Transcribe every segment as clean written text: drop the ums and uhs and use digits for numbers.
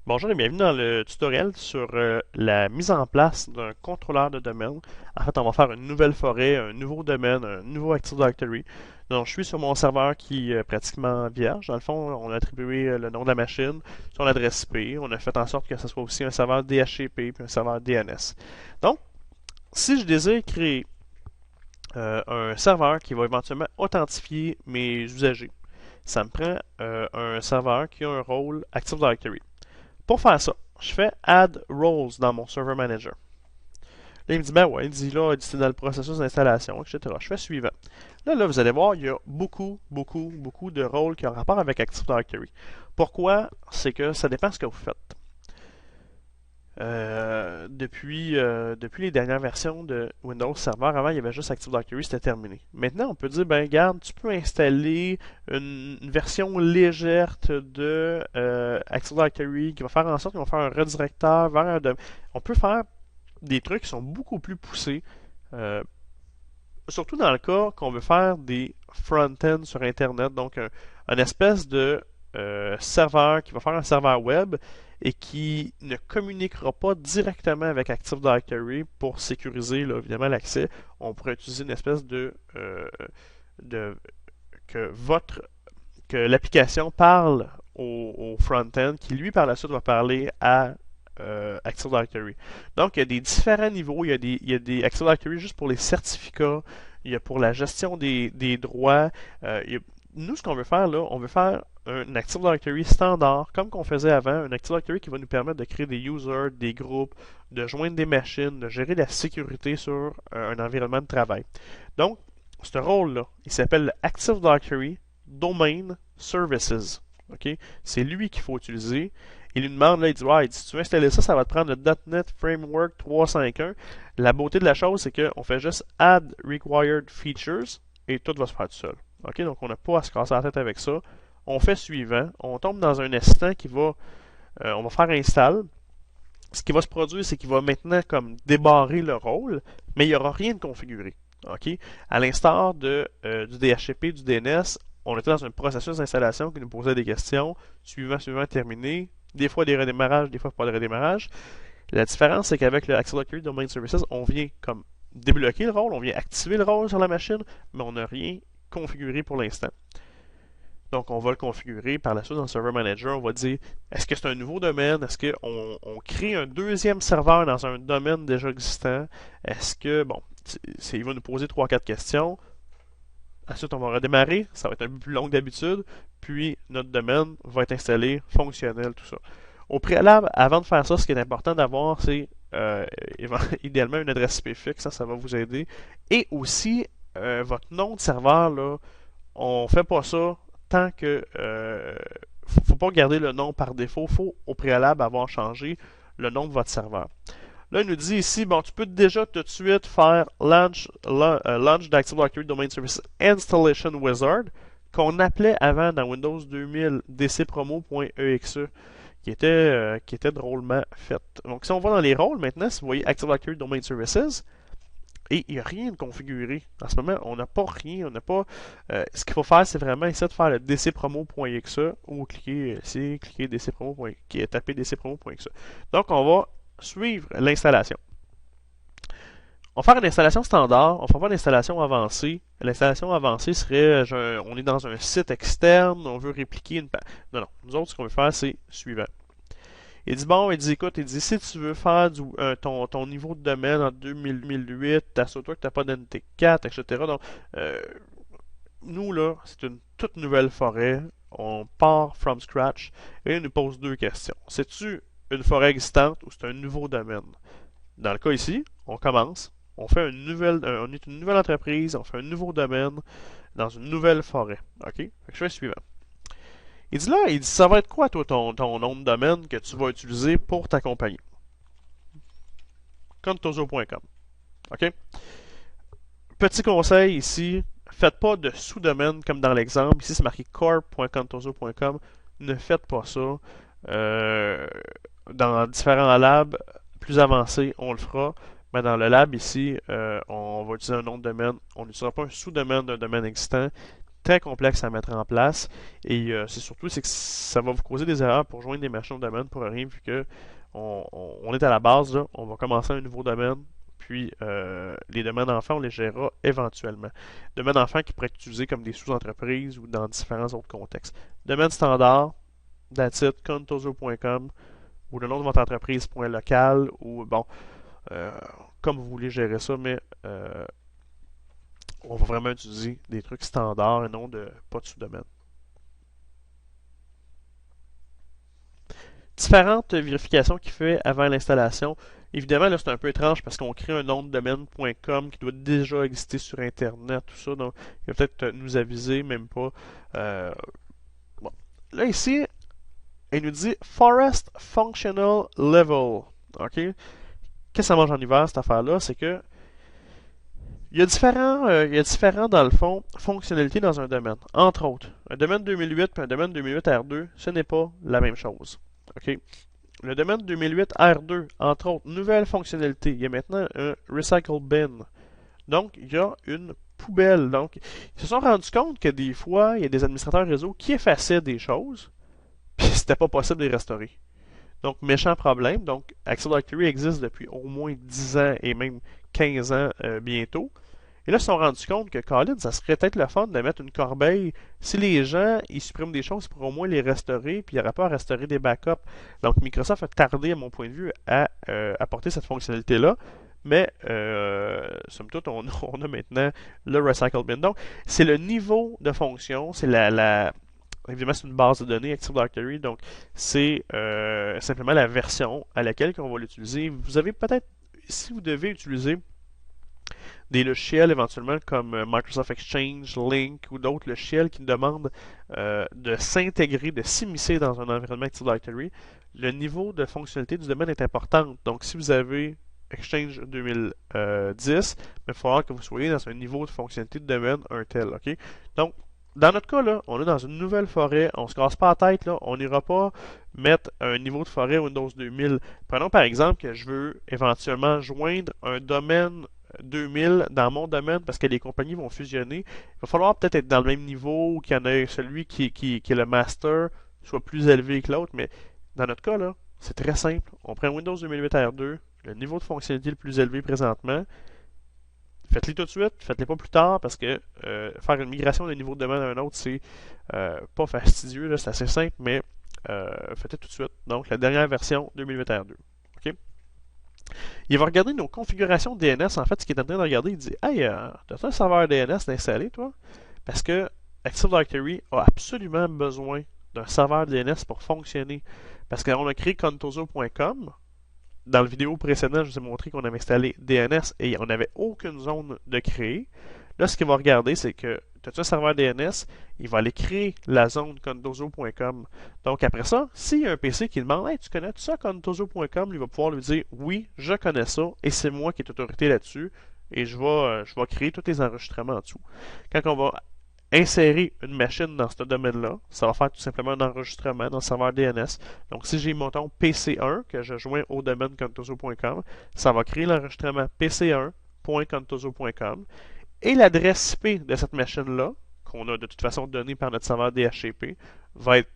Bonjour et bienvenue dans le tutoriel sur la mise en place d'un contrôleur de domaine. En fait, on va faire une nouvelle forêt, un nouveau domaine, un nouveau Active Directory. Donc, je suis sur mon serveur qui est pratiquement vierge. Dans le fond, on a attribué le nom de la machine, son adresse IP. On a fait en sorte que ce soit aussi un serveur DHCP puis un serveur DNS. Donc, si je désire créer un serveur qui va éventuellement authentifier mes usagers, ça me prend un serveur qui a un rôle Active Directory. Pour faire ça, je fais Add Roles dans mon Server Manager. Là, il me dit, ben ouais, il dit là, c'est dans le processus d'installation, etc. Je fais suivant. Là, vous allez voir, il y a beaucoup de rôles qui ont rapport avec Active Directory. Pourquoi? C'est que ça dépend de ce que vous faites. Depuis les dernières versions de Windows Server, avant il y avait juste Active Directory, c'était terminé. Maintenant, on peut dire, ben regarde, tu peux installer une version légère de Active Directory qui va faire en sorte qu'on va faire un redirecteur vers un domaine. On peut faire des trucs qui sont beaucoup plus poussés, surtout dans le cas qu'on veut faire des front-ends sur Internet, donc un espèce de serveur qui va faire un serveur web et qui ne communiquera pas directement avec Active Directory pour sécuriser là, évidemment l'accès. On pourrait utiliser une espèce de que que l'application parle au front-end qui lui par la suite va parler à Active Directory. Donc il y a des différents niveaux, il y a des Active Directory juste pour les certificats, il y a pour la gestion des droits. Nous, ce qu'on veut faire là, on veut faire un Active Directory standard, comme qu'on faisait avant, un Active Directory qui va nous permettre de créer des users, des groupes, de joindre des machines, de gérer la sécurité sur un environnement de travail. Donc, ce rôle-là, il s'appelle le Active Directory Domain Services. Okay? C'est lui qu'il faut utiliser. Il lui demande, là, il dit, ouais, si tu veux installer ça, ça va te prendre le .NET Framework 3.5.1. La beauté de la chose, c'est qu'on fait juste Add Required Features et tout va se faire tout seul. Okay? Donc, on n'a pas à se casser la tête avec ça. On fait suivant. On tombe dans un instant qui va... on va faire install. Ce qui va se produire, c'est qu'il va maintenant comme débarrer le rôle, mais il n'y aura rien de configuré. Okay? À l'instar du DHCP, du DNS, on était dans un processus d'installation qui nous posait des questions. Suivant, terminé. Des fois des redémarrages, des fois pas de redémarrage. La différence, c'est qu'avec le Active Directory Domain Services, on vient comme débloquer le rôle, on vient activer le rôle sur la machine, mais on n'a rien configuré pour l'instant. Donc, on va le configurer par la suite dans le Server Manager. On va dire, est-ce que c'est un nouveau domaine? Est-ce qu'on crée un deuxième serveur dans un domaine déjà existant? Est-ce que, bon, il va nous poser 3-4 questions. Ensuite, on va redémarrer. Ça va être un peu plus long que d'habitude. Puis, notre domaine va être installé, fonctionnel, tout ça. Au préalable, avant de faire ça, ce qui est important d'avoir, c'est idéalement une adresse IP fixe. Ça va vous aider. Et aussi, votre nom de serveur, là, on ne fait pas ça tant que faut pas garder le nom par défaut, il faut au préalable avoir changé le nom de votre serveur. Là, il nous dit ici, bon, tu peux déjà tout de suite faire launch d'Active Directory Domain Services Installation Wizard, qu'on appelait avant dans Windows 2000 dcpromo.exe, qui était drôlement fait. Donc, si on va dans les rôles maintenant, si vous voyez Active Directory Domain Services, et il n'y a rien de configuré. En ce moment, on n'a pas rien. On n'a pas. Ce qu'il faut faire, c'est vraiment essayer de faire le dcpromo.exe ou cliquer ici, cliquer taper dcpromo.exe. Donc, on va suivre l'installation. On va faire une installation standard. On ne fera pas d'installation avancée. L'installation avancée serait, on est dans un site externe, on veut répliquer une page. Non, non. Nous autres, ce qu'on veut faire, c'est suivant. Il dit, bon, il dit, écoute, il dit, si tu veux faire ton niveau de domaine en 2008, assure-toi que tu n'as pas d'NT4, etc. Donc, nous, là, c'est une toute nouvelle forêt. On part from scratch et il nous pose deux questions. C'est-tu une forêt existante ou c'est un nouveau domaine? Dans le cas ici, on commence, on est une nouvelle entreprise, on fait un nouveau domaine dans une nouvelle forêt. OK? Fait que je fais le suivant. Il dit, ça va être quoi, toi, ton nom de domaine que tu vas utiliser pour ta compagnie? Contoso.com. OK? Petit conseil ici, faites pas de sous-domaine comme dans l'exemple. Ici, c'est marqué corp.contoso.com. Ne faites pas ça. Dans différents labs plus avancés, on le fera. Mais dans le lab ici, on va utiliser un nom de domaine. On n'utilisera pas un sous-domaine d'un domaine existant. très complexe à mettre en place. Et c'est surtout c'est que ça va vous causer des erreurs pour joindre des machines au domaine pour rien, vu que on est à la base, là, on va commencer un nouveau domaine, puis les domaines enfants, on les gérera éventuellement. Domaines enfants qui pourraient être utilisés comme des sous-entreprises ou dans différents autres contextes. Domaine standard, that's it, contoso.com ou le nom de votre entreprise .local ou bon, euh, comme vous voulez gérer ça, mais on va vraiment utiliser des trucs standards et non pas de sous-domaine. Différentes vérifications qu'il fait avant l'installation. Évidemment, là, c'est un peu étrange parce qu'on crée un nom de domaine.com qui doit déjà exister sur Internet, tout ça. Donc, il va peut-être nous aviser, même pas. Euh, bon. Là, ici, il nous dit Forest Functional Level. OK? Qu'est-ce que ça mange en hiver, cette affaire-là? C'est que il y a différents, dans le fond, fonctionnalités dans un domaine. Entre autres, un domaine 2008 et un domaine 2008 R2, ce n'est pas la même chose. OK? Le domaine 2008 R2, entre autres, nouvelle fonctionnalité. Il y a maintenant un Recycle Bin. Donc, il y a une poubelle. Donc, ils se sont rendus compte que des fois, il y a des administrateurs réseau qui effaçaient des choses, puis c'était pas possible de les restaurer. Donc, méchant problème. Donc, Active Directory existe depuis au moins 10 ans et même 15 ans bientôt. Et là, ils se sont rendus compte que, Colin, ça serait peut-être le fun de mettre une corbeille. Si les gens, ils suppriment des choses, pour au moins les restaurer, puis il n'y aura pas à restaurer des backups. Donc, Microsoft a tardé, à mon point de vue, à apporter cette fonctionnalité-là. Mais, somme toute, on a maintenant le Recycle Bin. Donc, c'est le niveau de fonction, c'est évidemment, c'est une base de données Active Directory, donc c'est simplement la version à laquelle on va l'utiliser. Vous avez peut-être, si vous devez utiliser des logiciels éventuellement comme Microsoft Exchange, Link ou d'autres logiciels qui nous demandent de s'intégrer, de s'immiscer dans un environnement Active Directory, le niveau de fonctionnalité du domaine est important. Donc, si vous avez Exchange 2010, il va falloir que vous soyez dans un niveau de fonctionnalité de domaine un tel. OK? Donc, dans notre cas, là, on est dans une nouvelle forêt, on se casse pas la tête, là, on n'ira pas mettre un niveau de forêt Windows 2000. Prenons par exemple que je veux éventuellement joindre un domaine 2000 dans mon domaine parce que les compagnies vont fusionner. Il va falloir peut-être être dans le même niveau ou qu'il y en ait celui qui est le master soit plus élevé que l'autre, mais dans notre cas, là, c'est très simple. On prend Windows 2008 R2, le niveau de fonctionnalité le plus élevé présentement. Faites-les tout de suite, faites-les pas plus tard parce que faire une migration d'un niveau de domaine à un autre, c'est pas fastidieux, c'est assez simple, mais faites-le tout de suite. Donc, la dernière version 2008 R2. OK? Il va regarder nos configurations DNS. En fait, ce qu'il est en train de regarder, il dit Hey, t'as un serveur DNS installé, toi Parce que Active Directory a absolument besoin d'un serveur DNS pour fonctionner. Parce qu'on a créé contoso.com. Dans la vidéo précédente, je vous ai montré qu'on avait installé DNS et on n'avait aucune zone de créer. Là, ce qu'il va regarder, c'est que tu as un serveur DNS, il va aller créer la zone contoso.com. Donc après ça, s'il y a un PC qui demande Hey, tu connais tout ça, contoso.com, il va pouvoir lui dire Oui, je connais ça et c'est moi qui est autorité là-dessus et je vais créer tous les enregistrements en dessous. Quand on va insérer une machine dans ce domaine-là, ça va faire tout simplement un enregistrement dans le serveur DNS. Donc, si j'ai mon ton PC1 que je joins au domaine contoso.com, ça va créer l'enregistrement PC1.contoso.com et l'adresse IP de cette machine-là, qu'on a de toute façon donnée par notre serveur DHCP, va être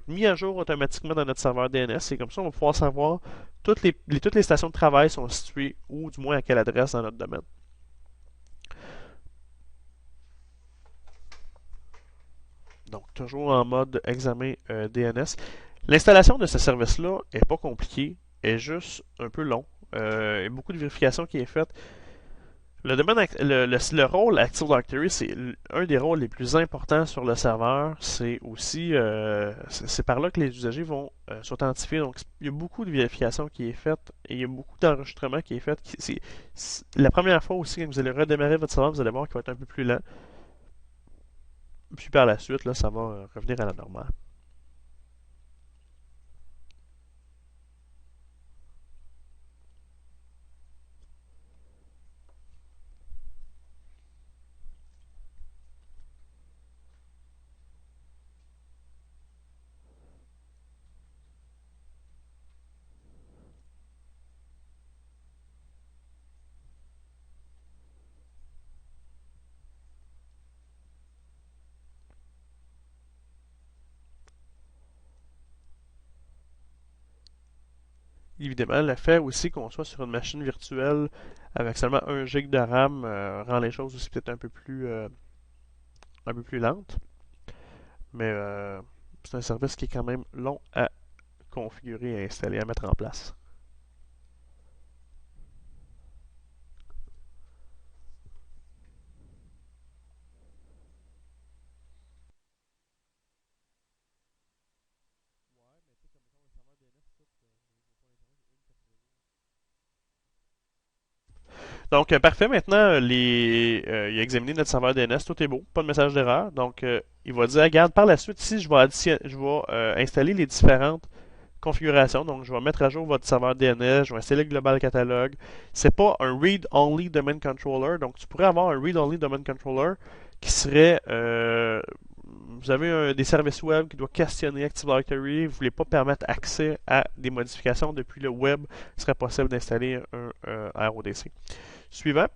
mis à jour automatiquement dans notre serveur DNS. Et comme ça, on va pouvoir savoir toutes les stations de travail sont situées où, du moins à quelle adresse dans notre domaine. Donc, toujours en mode examen DNS. L'installation de ce service-là est pas compliquée, est juste un peu long. Il y a beaucoup de vérifications qui est faite. Le rôle Active Directory, c'est un des rôles les plus importants sur le serveur. C'est aussi c'est par là que les usagers vont s'authentifier. Donc, il y a beaucoup de vérifications qui est faite et il y a beaucoup d'enregistrements qui est fait. La première fois aussi, quand vous allez redémarrer votre serveur, vous allez voir qu'il va être un peu plus lent. Puis par la suite, là, ça va revenir à la normale. évidemment, le fait aussi qu'on soit sur une machine virtuelle avec seulement 1 GB de RAM rend les choses aussi peut-être un peu plus lentes. Mais c'est un service qui est quand même long à configurer, à installer, à mettre en place. Donc, parfait. Maintenant, il a examiné notre serveur DNS. Tout est beau. Pas de message d'erreur. Donc, il va dire, regarde, par la suite, ici, je vais installer les différentes configurations. Donc, je vais mettre à jour votre serveur DNS. Je vais installer le Global Catalog. C'est pas un Read-Only Domain Controller. Donc, tu pourrais avoir un Read-Only Domain Controller qui serait... vous avez des services web qui doivent questionner Active Directory. Vous ne voulez pas permettre accès à des modifications depuis le web. Il serait possible d'installer un RODC. Suivant.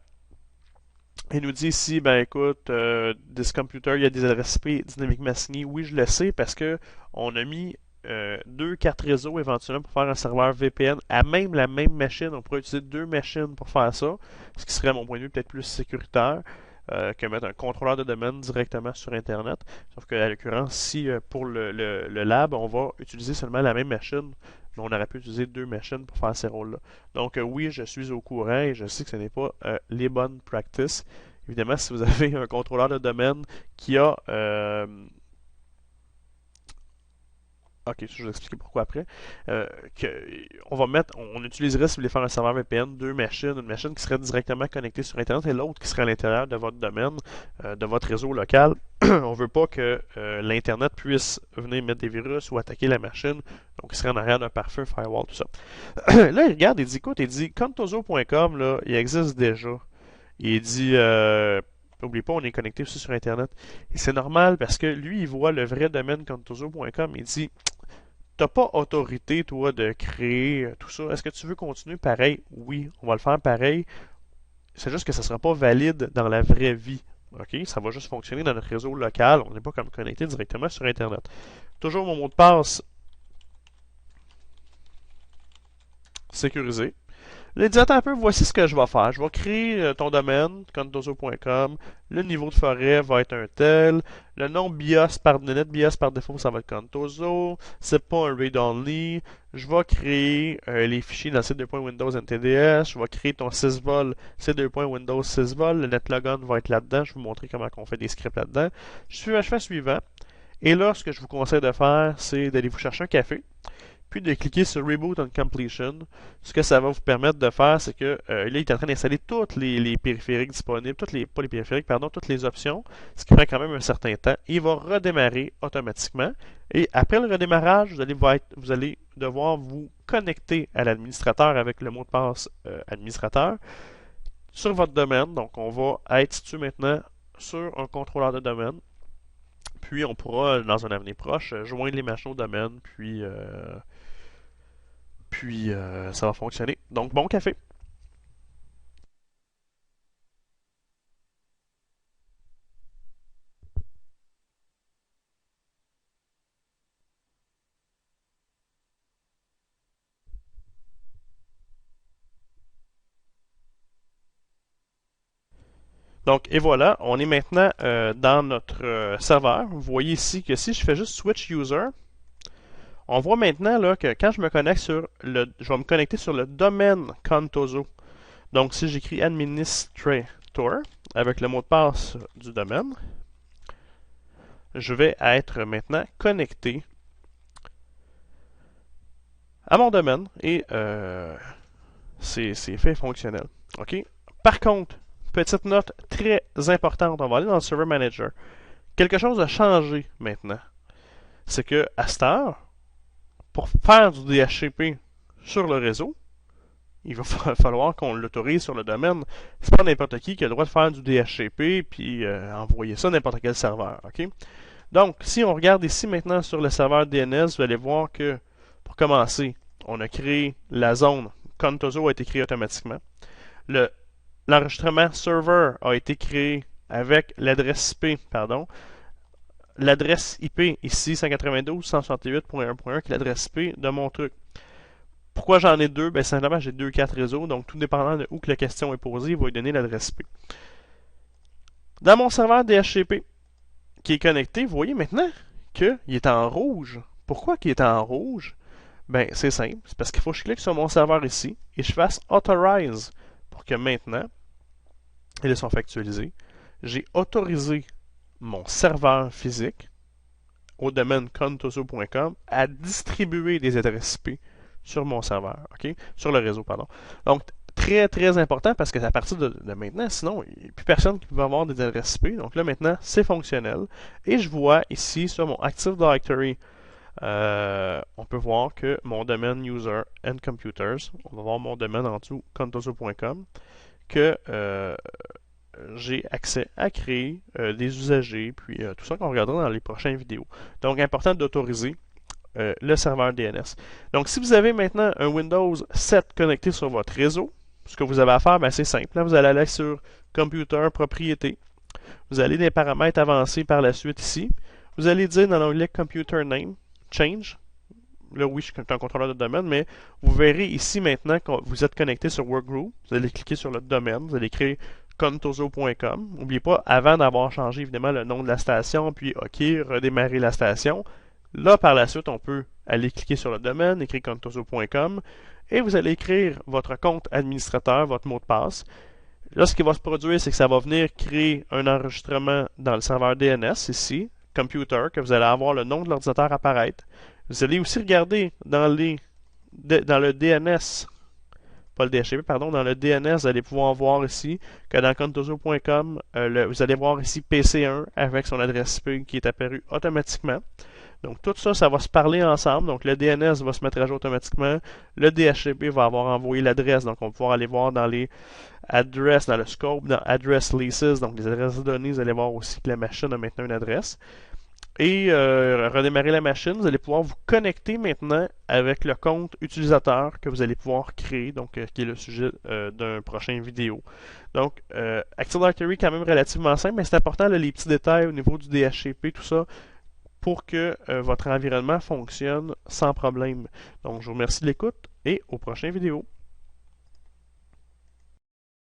Il nous dit ici, ben écoute, this computer, il y a des adresses IP dynamiquement assignées. Oui, je le sais parce que on a mis 2 cartes réseau éventuellement pour faire un serveur VPN à même la même machine. On pourrait utiliser 2 machines pour faire ça, ce qui serait, à mon point de vue, peut-être plus sécuritaire que mettre un contrôleur de domaine directement sur Internet. Sauf qu'à l'occurrence, si pour le lab, on va utiliser seulement la même machine, mais on aurait pu utiliser 2 machines pour faire ces rôles-là. Donc oui, je suis au courant et je sais que ce n'est pas les bonnes practices. Évidemment, si vous avez un contrôleur de domaine qui a ok, je vais vous expliquer pourquoi après. Que, on utiliserait, si vous voulez faire un serveur VPN, 2 machines, une machine qui serait directement connectée sur Internet et l'autre qui serait à l'intérieur de votre domaine, de votre réseau local. On ne veut pas que l'Internet puisse venir mettre des virus ou attaquer la machine, donc il serait en arrière d'un pare-feu, firewall, tout ça. Là, il regarde, il dit, écoute, il dit, contoso.com, là, il existe déjà. Il dit, n'oublie pas, on est connecté aussi sur Internet. Et c'est normal parce que lui, il voit le vrai domaine contoso.com. Il dit, t'as pas autorité, toi, de créer tout ça. Est-ce que tu veux continuer pareil? Oui, on va le faire pareil. C'est juste que ça sera pas valide dans la vraie vie. OK? Ça va juste fonctionner dans notre réseau local. On n'est pas comme connecté directement sur Internet. Toujours mon mot de passe sécurisé. Là, il dit, attends un peu, voici ce que je vais faire. Je vais créer ton domaine, contoso.com. Le niveau de forêt va être un tel. Le nom BIOS par BIOS par défaut, ça va être Contoso. C'est pas un read-only. Je vais créer les fichiers dans C2.Windows NTDS. Je vais créer ton sysvol C2.Windows sysvol. Le netlogon va être là-dedans. Je vais vous montrer comment on fait des scripts là-dedans. Je fais suivant. Et là, ce que je vous conseille de faire, c'est d'aller vous chercher un café puis de cliquer sur Reboot on Completion. Ce que ça va vous permettre de faire, c'est que là, il est en train d'installer toutes les périphériques disponibles, pas les périphériques, pardon, toutes les options, ce qui prend quand même un certain temps. Il va redémarrer automatiquement. Et après le redémarrage, vous allez devoir vous connecter à l'administrateur avec le mot de passe administrateur sur votre domaine. Donc, on va être situé maintenant sur un contrôleur de domaine. Puis, on pourra, dans un avenir proche, joindre les machines au domaine, puis ça va fonctionner. Donc, bon café. Donc, et voilà, on est maintenant dans notre serveur. Vous voyez ici que si je fais juste switch user, on voit maintenant là, que quand je me connecte je vais me connecter sur le domaine Contoso. Donc, si j'écris administrator avec le mot de passe du domaine, je vais être maintenant connecté à mon domaine et c'est fait fonctionnel. OK? Par contre, petite note très importante, on va aller dans le Server Manager. Quelque chose a changé maintenant. C'est que à cette heure, pour faire du DHCP sur le réseau, il va falloir qu'on l'autorise sur le domaine. C'est pas n'importe qui a le droit de faire du DHCP puis envoyer ça à n'importe quel serveur. OK? Donc, si on regarde ici maintenant sur le serveur DNS, vous allez voir que, pour commencer, on a créé la zone. Contoso a été créé automatiquement. L'enregistrement server a été créé avec l'adresse IP, pardon. L'adresse IP ici, 192.168.1.1, qui est l'adresse IP de mon truc. Pourquoi j'en ai deux? Ben, simplement, j'ai deux, quatre réseaux, donc tout dépendant de où que la question est posée, il va lui donner l'adresse IP. Dans mon serveur DHCP qui est connecté, vous voyez maintenant qu'il est en rouge. Pourquoi qu'il est en rouge? Ben, c'est simple. C'est parce qu'il faut que je clique sur mon serveur ici et je fasse Authorize pour que maintenant, et là, sont factualisés, j'ai autorisé mon serveur physique au domaine contoso.com à distribuer des adresses IP sur mon serveur, ok? Sur le réseau, pardon. Donc, très, très important parce que à partir de maintenant, sinon, il n'y a plus personne qui peut avoir des adresses IP. Donc là, maintenant, c'est fonctionnel. Et je vois ici sur mon Active Directory, on peut voir que mon domaine User and Computers, on va voir mon domaine en dessous, contoso.com, que j'ai accès à créer des usagers, puis tout ça qu'on regardera dans les prochaines vidéos. Donc, important d'autoriser le serveur DNS. Donc, si vous avez maintenant un Windows 7 connecté sur votre réseau, ce que vous avez à faire, ben, c'est simple. Là, vous allez aller sur Computer, Propriétés. Vous allez dans les paramètres avancés par la suite ici. Vous allez dire dans l'onglet Computer Name, Change. Là, oui, je suis un contrôleur de domaine, mais vous verrez ici maintenant que vous êtes connecté sur Workgroup. Vous allez cliquer sur le domaine. Vous allez créer contoso.com. N'oubliez pas, avant d'avoir changé évidemment le nom de la station, puis OK, redémarrer la station. Là, par la suite, on peut aller cliquer sur le domaine, écrire contoso.com, et vous allez écrire votre compte administrateur, votre mot de passe. Là, ce qui va se produire, c'est que ça va venir créer un enregistrement dans le serveur DNS ici, Computer, que vous allez avoir le nom de l'ordinateur apparaître. Vous allez aussi regarder dans le DNS, pas le DHCP, pardon, dans le DNS, vous allez pouvoir voir ici que dans contoso.com, vous allez voir ici PC1 avec son adresse IP qui est apparue automatiquement. Donc tout ça, ça va se parler ensemble. Donc le DNS va se mettre à jour automatiquement. Le DHCP va avoir envoyé l'adresse. Donc on va pouvoir aller voir dans les adresses, dans le scope, dans Address Leases, donc les adresses de données, vous allez voir aussi que la machine a maintenant une adresse. Et redémarrer la machine, vous allez pouvoir vous connecter maintenant avec le compte utilisateur que vous allez pouvoir créer, donc qui est le sujet d'un prochain vidéo. Donc, Active Directory est quand même relativement simple, mais c'est important là, les petits détails au niveau du DHCP, tout ça, pour que votre environnement fonctionne sans problème. Donc, je vous remercie de l'écoute et aux prochaines vidéos.